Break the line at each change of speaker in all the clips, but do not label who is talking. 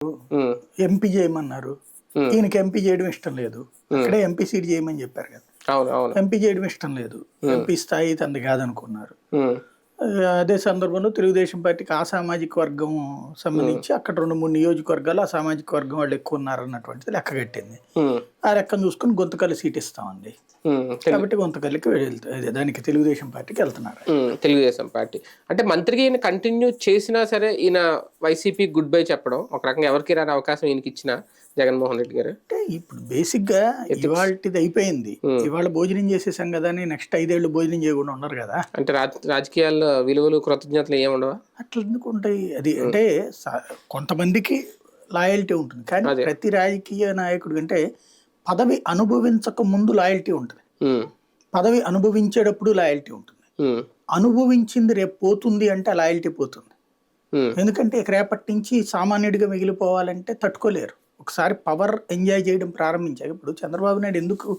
ఉమ్,
MP చేయమన్నారు.
ఉమ్,
ఈయనకి MP చేయడం ఇష్టం లేదు.
ఉమ్,
అక్కడే ఎంపీ సీట్ చేయమని చెప్పారు కదా.
అవును అవును.
ఎంపీ చేయడం ఇష్టం లేదు.
ఉమ్,
ఎంపీ స్థాయి తనది కాదనుకున్నారు.
ఉమ్,
అదే సందర్భంలో తెలుగుదేశం పార్టీకి ఆ సామాజిక వర్గం
ఉమ్,
సంబంధించి అక్కడ 2-3 నియోజకవర్గాలు ఆ సామాజిక వర్గం వాళ్ళు ఎక్కువ ఉన్నారన్నటువంటిది లెక్క కట్టింది.
ఉమ్,
ఆ లెక్కను చూసుకుని గుంతకల్లి సీట్ ఇస్తామండి.
ఉమ్,
కాబట్టి గుంతకల్లికి అదే దానికి తెలుగుదేశం పార్టీకి వెళ్తున్నారు.
తెలుగుదేశం పార్టీ అంటే మంత్రిగా ఈయన కంటిన్యూ చేసినా సరే ఈయన వైసీపీ గుడ్ బై చెప్పడం ఒక రకంగా ఎవరికి రాని అవకాశం ఈయనకి ఇచ్చిన జగన్మోహన్ రెడ్డి గారు
అంటే ఇప్పుడు బేసిక్గా
ఎథిక్స్.
ఇవాళది అయిపోయింది. ఇవాళ భోజనం చేసేసాం కదా అని నెక్స్ట్ 5 ఏళ్ళు భోజనం చేయకుండా ఉన్నారు కదా.
అంటే రాజకీయాల్లో విలువలు కృతజ్ఞతలు ఏమి ఉండవా?
అట్లా ఎందుకు ఉంటాయి? అది
ఉమ్,
అంటే కొంతమందికి లాయల్టీ ఉంటుంది, కానీ
అదే.
ప్రతి రాజకీయ నాయకుడు అంటే పదవి అనుభవించక ముందు లాయల్టీ ఉంటుంది,
ఉమ్,
పదవి అనుభవించేటప్పుడు లాయల్టీ ఉంటుంది.
ఉమ్,
అనుభవించింది రేపు పోతుంది అంటే ఆ లాయల్టీ పోతుంది.
ఉమ్,
ఎందుకంటే ఇక రేపటి నుంచి సామాన్యుడిగా మిగిలిపోవాలంటే తట్టుకోలేరు. ఒకసారి పవర్ ఎంజాయ్ చేయడం ప్రారంభించాక, ఇప్పుడు చంద్రబాబు నాయుడు ఎందుకు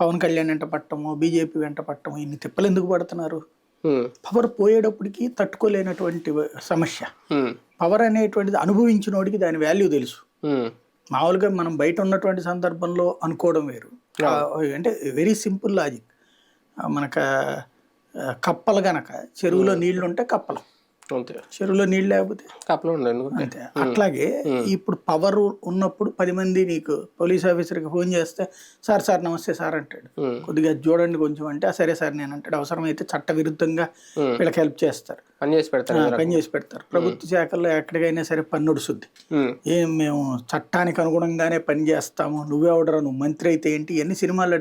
పవన్ కళ్యాణ్ వెంట పట్టము, బీజేపీ వెంట పట్టము, ఇన్ని తిప్పలు ఎందుకు పడుతున్నారు?
ఉమ్,
పవర్ పోయేటప్పటికి తట్టుకోలేనటువంటి సమస్య.
ఉమ్,
పవర్ అనేటువంటిది అనుభవించినోడికి దాని వాల్యూ తెలుసు.
ఉమ్,
మామూలుగా మనం బయట ఉన్నటువంటి సందర్భంలో అనుకోవడం వేరు. అంటే వెరీ సింపుల్ లాజిక్. మనకు కప్పలు గనక చెరువులో నీళ్లు ఉంటే కప్పలు,
అంతే.
చెరువులో నీళ్ళు లేకపోతే
కప్పలు ఉండండి.
అంతే. అట్లాగే ఇప్పుడు పవర్ ఉన్నప్పుడు 10 మంది నీకు పోలీస్ ఆఫీసర్కి ఫోన్ చేస్తే సార్ సార్ నమస్తే సార్ అంటాడు. కొద్దిగా చూడండి కొంచెం అంటే సరే సార్ నేను అంటాడు. అవసరమైతే చట్ట విరుద్ధంగా వీళ్ళకి హెల్ప్ చేస్తారు,
పని చేసి పెడతారు.
పని చేసి పెడతారు. ప్రభుత్వ శాఖల్లో ఎక్కడికైనా సరే పన్నుడుస్తుంది. ఏం మేము చట్టానికి అనుగుణంగానే పని చేస్తాము, నువ్వెవడరా నువ్వు మంత్రి అయితే ఏంటి, ఎన్ని సినిమాల్లో